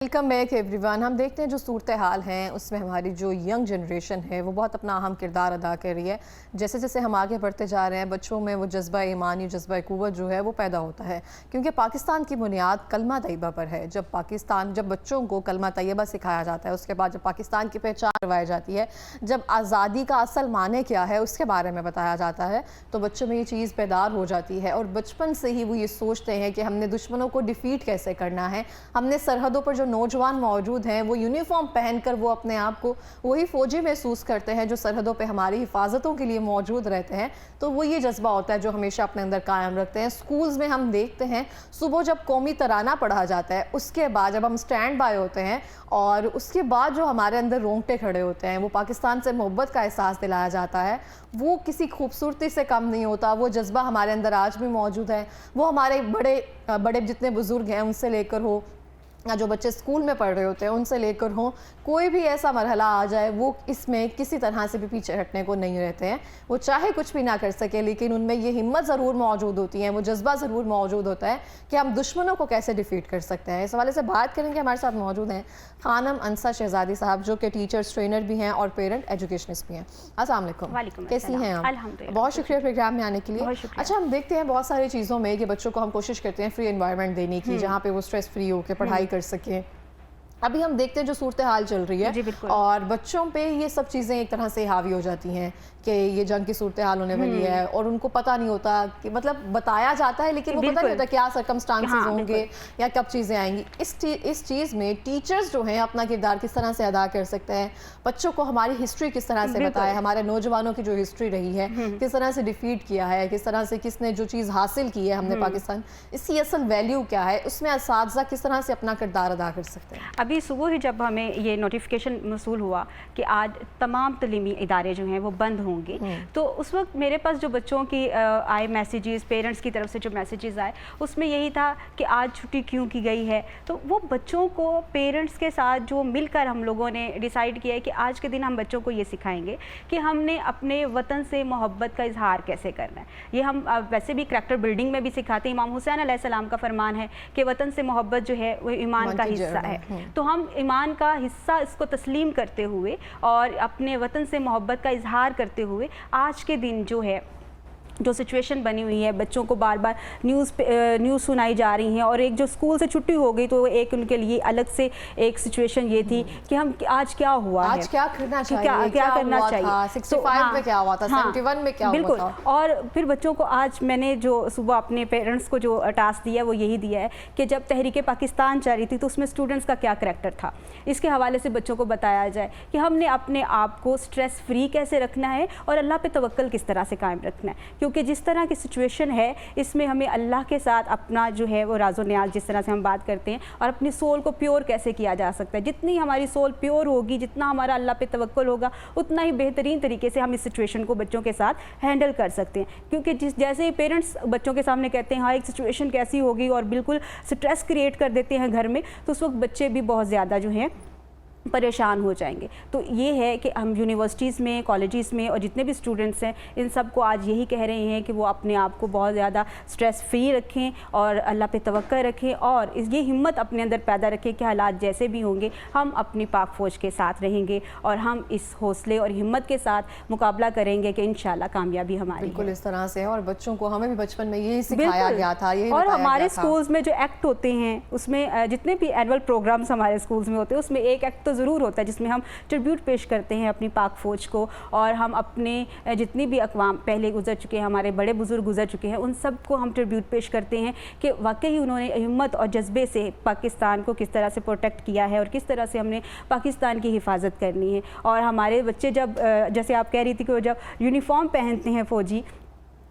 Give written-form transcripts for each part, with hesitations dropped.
Welcome back everyone. हम देखते हैं जो सूरत हाल हैं उसमें हमारी जो यंग जनरेशन है वो बहुत अपना अहम किरदार अदा कर रही है। जैसे जैसे हम आगे बढ़ते जा रहे हैं बच्चों में वो जज्बा ईमानी जज्बा क़ुव्वत जो है वो पैदा होता है, क्योंकि पाकिस्तान की बुनियाद कलमा तैयबा पर है। जब बच्चों को कलमा तैयबा सिखाया जाता है, उसके बाद जब पाकिस्तान की पहचान करवाई जाती है, जब आज़ादी का असल माने क्या है उसके बारे में बताया जाता है, तो बच्चों में ये चीज़ बेदार हो जाती है और बचपन से ही वो ये सोचते हैं कि हमने दुश्मनों को डिफ़ीट कैसे करना है। हमने सरहदों पर जो नौजवान मौजूद हैं वो यूनिफॉर्म पहनकर वो अपने आप को वही फ़ौजी महसूस करते हैं जो सरहदों पे हमारी हिफाजतों के लिए मौजूद रहते हैं, तो वो ये जज्बा होता है जो हमेशा अपने अंदर कायम रखते हैं। स्कूल्स में हम देखते हैं सुबह जब कौमी तराना पढ़ा जाता है, उसके बाद जब हम स्टैंड बाय होते हैं और उसके बाद जो हमारे अंदर रोंगटे खड़े होते हैं, वो पाकिस्तान से मोहब्बत का एहसास दिलाया जाता है, वो किसी खूबसूरती से कम नहीं होता। वो जज्बा हमारे अंदर आज भी मौजूद है। वो हमारे बड़े जितने बुज़ुर्ग हैं उनसे लेकर हो या जो बच्चे स्कूल में पढ़ रहे होते हैं उनसे लेकर हो, कोई भी ऐसा मरहला आ जाए वो इसमें किसी तरह से भी पीछे हटने को नहीं रहते हैं। वो चाहे कुछ भी ना कर सके, लेकिन उनमें ये हिम्मत ज़रूर मौजूद होती है, वो जज्बा ज़रूर मौजूद होता है कि हम दुश्मनों को कैसे डिफीट कर सकते हैं। इस हवाले से बात करेंगे। हमारे साथ मौजूद हैं खानम अंसा शहजादी साहब, जो कि टीचर्स ट्रेनर भी हैं और पेरेंट एजुकेशनिस्ट भी हैं। अस्सलाम वालेकुम, कैसी हैं आप? बहुत शुक्रिया प्रोग्राम में आने के लिए। अच्छा, हम देखते हैं बहुत सारी चीज़ों में कि बच्चों को हम कोशिश करते हैं फ्री एनवायरनमेंट देने की, जहाँ पे वो स्ट्रेस फ्री होकर पढ़ाई कर सकें। अभी हम देखते हैं जो सूरत हाल चल रही है और बच्चों पे ये सब चीज़ें एक तरह से हावी हो जाती हैं कि ये जंग की सूरत हाल होने वाली है और उनको पता नहीं होता कि मतलब बताया जाता है लेकिन वो पता नहीं होता क्या सर्कमस्टांसेस होंगे या कब चीज़ें आएंगी। इस चीज़ में टीचर्स जो हैं अपना किरदार किस तरह से अदा कर सकते हैं, बच्चों को हमारी हिस्ट्री किस तरह से बताए, हमारे नौजवानों की जो हिस्ट्री रही है किस तरह से डिफीट किया है, किस तरह से किसने जो चीज़ हासिल की है हमने पाकिस्तान, इसकी असल वैल्यू क्या है, उसमें असातिज़ा किस तरह से अपना किरदार अदा कर सकते हैं। अभी सुबह ही जब हमें ये नोटिफिकेशन मौसूल हुआ कि आज तमाम तलीमी इदारे जो हैं वो बंद होंगे, तो उस वक्त मेरे पास जो बच्चों की आए मैसेजेस, पेरेंट्स की तरफ से जो मैसेजेस आए उसमें यही था कि आज छुट्टी क्यों की गई है। तो वो बच्चों को पेरेंट्स के साथ जो मिलकर हम लोगों ने डिसाइड किया है कि आज के दिन हम बच्चों को ये सिखाएंगे कि हमने अपने वतन से मोहब्बत का इजहार कैसे करना है। ये हम वैसे भी करैक्टर बिल्डिंग में भी सिखाते हैं। इमाम हुसैन अलैहिस्सलाम का फरमान है कि वतन से मोहब्बत जो है वो ईमान का हिस्सा है, तो हम ईमान का हिस्सा इसको तस्लीम करते हुए और अपने वतन से मोहब्बत का इजहार करते हुए आज के दिन जो है जो सिचुएशन बनी हुई है, बच्चों को बार बार न्यूज़ सुनाई जा रही हैं और एक जो स्कूल से छुट्टी हो गई तो एक उनके लिए अलग से एक सिचुएशन ये थी कि हम आज क्या हुआ आज है, क्या करना चाहिए, क्या करना चाहिए, 65 में क्या हुआ था, 71 में क्या हुआ था। और फिर बच्चों को आज मैंने जो सुबह अपने पेरेंट्स को जो टास्क दिया है वो यही दिया है कि जब तहरीक पाकिस्तान चल रही थी तो उसमें स्टूडेंट्स का क्या करैक्टर था, इसके हवाले से बच्चों को बताया जाए कि हमने अपने आप को स्ट्रेस फ्री कैसे रखना है और अल्लाह पे तवक्कल किस तरह से कायम रखना है, क्योंकि जिस तरह की सिचुएशन है इसमें हमें अल्लाह के साथ अपना जो है वो राज़ो न्याज जिस तरह से हम बात करते हैं और अपनी सोल को प्योर कैसे किया जा सकता है। जितनी हमारी सोल प्योर होगी, जितना हमारा अल्लाह पे तवक्कुल होगा, उतना ही बेहतरीन तरीके से हम इस सिचुएशन को बच्चों के साथ हैंडल कर सकते हैं। क्योंकि जैसे ही पेरेंट्स बच्चों के सामने कहते हैं हाँ एक सिचुएशन कैसी होगी और बिल्कुल स्ट्रेस क्रिएट कर देते हैं घर में, तो उस वक्त बच्चे भी बहुत ज़्यादा जो हैं परेशान हो जाएंगे। तो ये है कि हम यूनिवर्सिटीज़ में, कॉलेजेस में और जितने भी स्टूडेंट्स हैं इन सब को आज यही कह रहे हैं कि वो अपने आप को बहुत ज़्यादा स्ट्रेस फ्री रखें और अल्लाह पे तवक्कुल रखें और ये हिम्मत अपने अंदर पैदा रखें कि हालात जैसे भी होंगे हम अपनी पाक फ़ौज के साथ रहेंगे और हम इस हौसले और हिम्मत के साथ मुकाबला करेंगे कि इंशाल्लाह कामयाबी हमारी बिल्कुल इस तरह से है। और बच्चों को हमें भी बचपन में यही सिखाया गया था, यही और हमारे स्कूल्स में जो एक्ट होते हैं उसमें जितने भी एनुअल प्रोग्राम्स हमारे स्कूल्स में होते हैं उसमें एक एक्ट तो ज़रूर होता है जिसमें हम ट्रिब्यूट पेश करते हैं अपनी पाक फ़ौज को और हम अपने जितनी भी अक़वाम पहले गुजर चुके हैं, हमारे बड़े बुज़ुर्ग गुजर चुके हैं, उन सब को हम ट्रिब्यूट पेश करते हैं कि वाकई उन्होंने हिम्मत और जज्बे से पाकिस्तान को किस तरह से प्रोटेक्ट किया है और किस तरह से हमने पाकिस्तान की हिफाजत करनी है। और हमारे बच्चे जब जैसे आप कह रही थी कि वो जब यूनिफॉर्म पहनते हैं फ़ौजी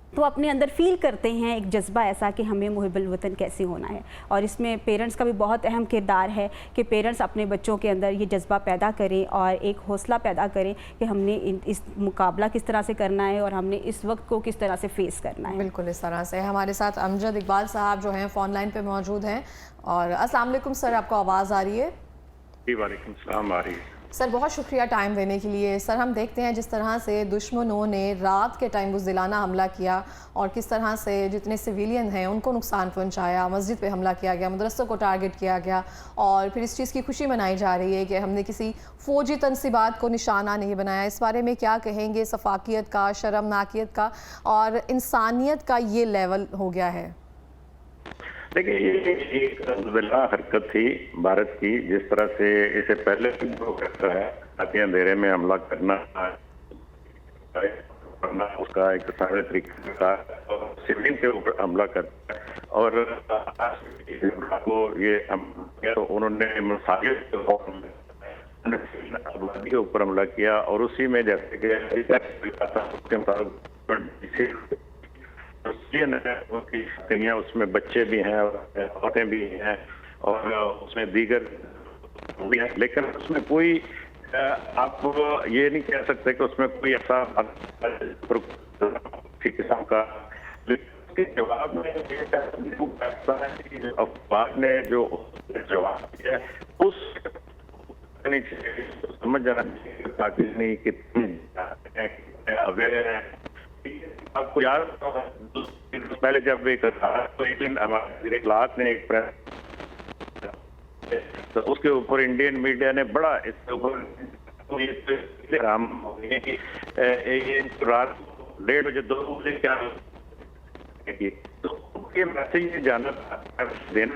तो अपने अंदर फ़ील करते हैं एक जज्बा ऐसा कि हमें मुहिब्बुल वतन कैसे होना है। और इसमें पेरेंट्स का भी बहुत अहम किरदार है कि पेरेंट्स अपने बच्चों के अंदर ये जज्बा पैदा करें और एक हौसला पैदा करें कि हमने इस मुकाबला किस तरह से करना है और हमने इस वक्त को किस तरह से फेस करना है। बिल्कुल इस तरह से। हमारे साथ अमजद इकबाल साहब जो हैं फ़ोन लाइन पर मौजूद हैं। और अस्सलाम वालेकुम सर, आपको आवाज़ आ रही है? जी वालेकुम सलाम आ रही है। سر بہت شکریہ ٹائم دینے کے لیے. سر ہم دیکھتے ہیں جس طرح سے دشمنوں نے رات کے ٹائم بزدلانہ حملہ کیا اور کس طرح سے جتنے سویلین ہیں ان کو نقصان پہنچایا, مسجد پہ حملہ کیا گیا, مدرسوں کو ٹارگٹ کیا گیا, اور پھر اس چیز کی خوشی منائی جا رہی ہے کہ ہم نے کسی فوجی تنصیبات کو نشانہ نہیں بنایا. اس بارے میں کیا کہیں گے؟ سفاکیت کا, شرمناکیت کا اور انسانیت کا یہ لیول ہو گیا ہے. دیکھیں یہ ایک ضلع حرکت تھی بھارت کی, جس طرح سے اسے پہلے بھی وہ کرتا ہے تاکہ اندھیرے میں حملہ کرنا اس کا ایک سارے طریقہ کا سویلین کے اوپر حملہ کرتا ہے. اور کو یہ انہوں نے مساجد آبادی کے اوپر حملہ کیا, اور اسی میں جیسے کہ اس کے مطابق اس میں بچے بھی ہیں, عورتیں بھی ہیں, اور اس میں دیگر بھی ہیں, لیکن اس میں کوئی آپ یہ نہیں کہہ سکتے کہ اس میں کوئی ایسا قسم کا. اس کے جواب میں افواج نے جو جواب دیا اس سمجھ جانا چاہیے پاکستانی کتنے اویئر ہیں. آپ کو یاد پہلے جب ایک ہمارے اخلاق نے ایک تو اس کے اوپر انڈین میڈیا نے بڑا اس کے اوپر رات 1:30 بجے 2 بجے کیا تو یہ میسج جانا دینا.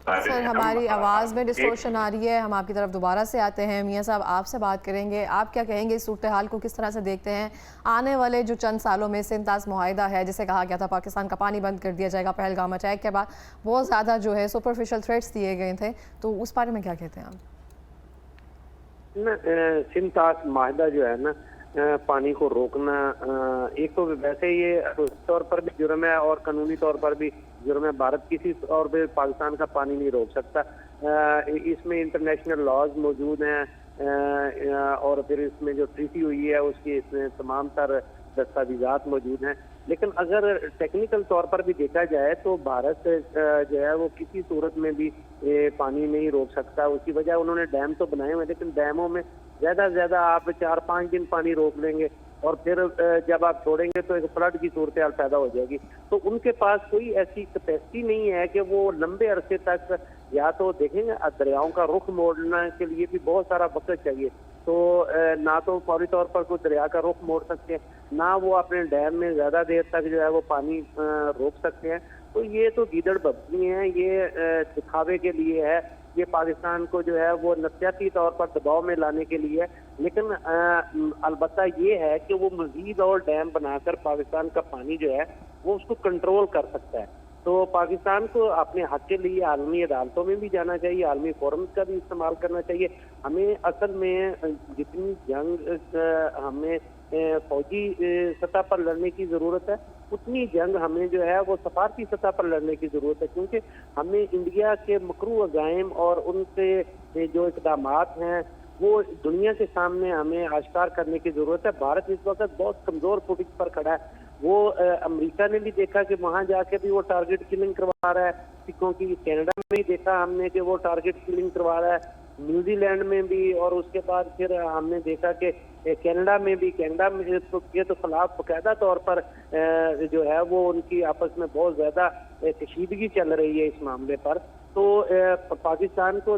سر ہماری آواز میں ڈسٹورشن آ رہی ہے, ہم آپ کی طرف دوبارہ سے آتے ہیں. میاں صاحب آپ سے بات کریں گے, آپ کیا کہیں گے اس صورتحال کو کس طرح سے دیکھتے ہیں؟ آنے والے جو چند سالوں میں سنتاز معاہدہ ہے جسے کہا گیا تھا پاکستان کا پانی بند کر دیا جائے گا پہلگام اٹیک کے بعد, بہت زیادہ جو ہے سپرفیشل تھریٹس دیے گئے تھے, تو اس بارے میں کیا کہتے ہیں آپ؟ سنتاز معاہدہ جو ہے نا پانی کو روکنا, ایک تو ویسے یہ طور پر بھی جرم ہے اور قانونی طور پر بھی جرم ہے. بھارت کسی طور پہ پاکستان کا پانی نہیں روک سکتا. اس میں انٹرنیشنل لاز موجود ہیں اور پھر اس میں جو ٹریٹی ہوئی ہے اس کی اس میں تمام تر دستاویزات موجود ہیں. لیکن اگر ٹیکنیکل طور پر بھی دیکھا جائے تو بھارت جو ہے وہ کسی صورت میں بھی پانی نہیں روک سکتا. اس کی وجہ انہوں نے ڈیم تو بنائے ہوئے, لیکن ڈیموں میں زیادہ سے زیادہ آپ 4-5 دن پانی روک لیں گے اور پھر جب آپ چھوڑیں گے تو ایک فلڈ کی صورتحال پیدا ہو جائے گی. تو ان کے پاس کوئی ایسی کیپیسٹی نہیں ہے کہ وہ لمبے عرصے تک, یا تو دیکھیں گے دریاؤں کا رخ موڑنے کے لیے بھی بہت سارا وقت چاہیے, تو نہ تو فوری طور پر کوئی دریا کا رخ موڑ سکتے ہیں, نہ وہ اپنے ڈیم میں زیادہ دیر تک جو ہے وہ پانی روک سکتے ہیں. تو یہ تو گیدڑ ببنی ہیں, یہ دکھاوے کے لیے ہے, یہ پاکستان کو جو ہے وہ نفسیاتی طور پر دباؤ میں لانے کے لیے. لیکن البتہ یہ ہے کہ وہ مزید اور ڈیم بنا کر پاکستان کا پانی جو ہے وہ اس کو کنٹرول کر سکتا ہے. تو پاکستان کو اپنے حق کے لیے عالمی عدالتوں میں بھی جانا چاہیے, عالمی فورمز کا بھی استعمال کرنا چاہیے. ہمیں اصل میں جتنی جنگ ہمیں فوجی سطح پر لڑنے کی ضرورت ہے, اتنی جنگ ہمیں جو ہے وہ سفارتی سطح پر لڑنے کی ضرورت ہے, کیونکہ ہمیں انڈیا کے مکروہ عزائم اور ان سے جو اقدامات ہیں وہ دنیا کے سامنے ہمیں آشکار کرنے کی ضرورت ہے. بھارت اس وقت بہت کمزور فوٹنگ پر کھڑا ہے. وہ امریکہ نے بھی دیکھا کہ وہاں جا کے بھی وہ ٹارگٹ کلنگ کروا رہا ہے سکھوں کی. کینیڈا میں بھی دیکھا ہم نے کہ وہ ٹارگٹ کلنگ کروا رہا ہے, نیوزی لینڈ میں بھی, اور اس کے بعد پھر ہم نے دیکھا کہ کینیڈا میں بھی. کینیڈا میں یہ تو خلاف باقاعدہ طور پر جو ہے وہ ان کی آپس میں بہت زیادہ کشیدگی چل رہی ہے اس معاملے پر. تو پاکستان کو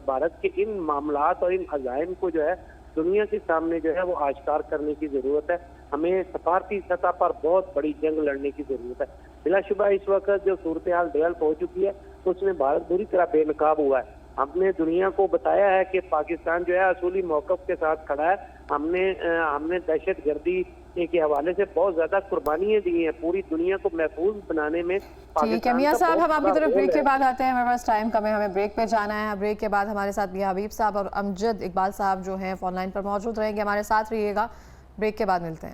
بھارت کے ان معاملات اور ان عزائم کو جو ہے دنیا کے سامنے جو ہے وہ آشکار کرنے کی ضرورت ہے. ہمیں سفارتی سطح پر بہت بڑی جنگ لڑنے کی ضرورت ہے. بلا شبہ اس وقت جو صورتحال ڈیولپ ہو چکی ہے اس میں بھارت بری طرح بے نقاب ہوا ہے. ہم نے دنیا کو بتایا ہے کہ پاکستان جو ہے اصولی موقف کے ساتھ کھڑا ہے. ہم نے دہشت گردی کے حوالے سے بہت زیادہ قربانیاں دی ہیں. پوری دنیا کو محفوظ بنانے میں ٹھیک ہے میاں صاحب, ہم آپ کی طرف بریک کے بعد آتے ہیں. ہمارے پاس ٹائم کم ہے, ہمیں بریک پہ جانا ہے. بریک کے بعد ہمارے ساتھ میاں حبیب صاحب اور امجد اقبال صاحب جو ہیں فون لائن پر موجود رہیں گے, ہمارے ساتھ رہیے گا. بریک کے بعد ملتے ہیں.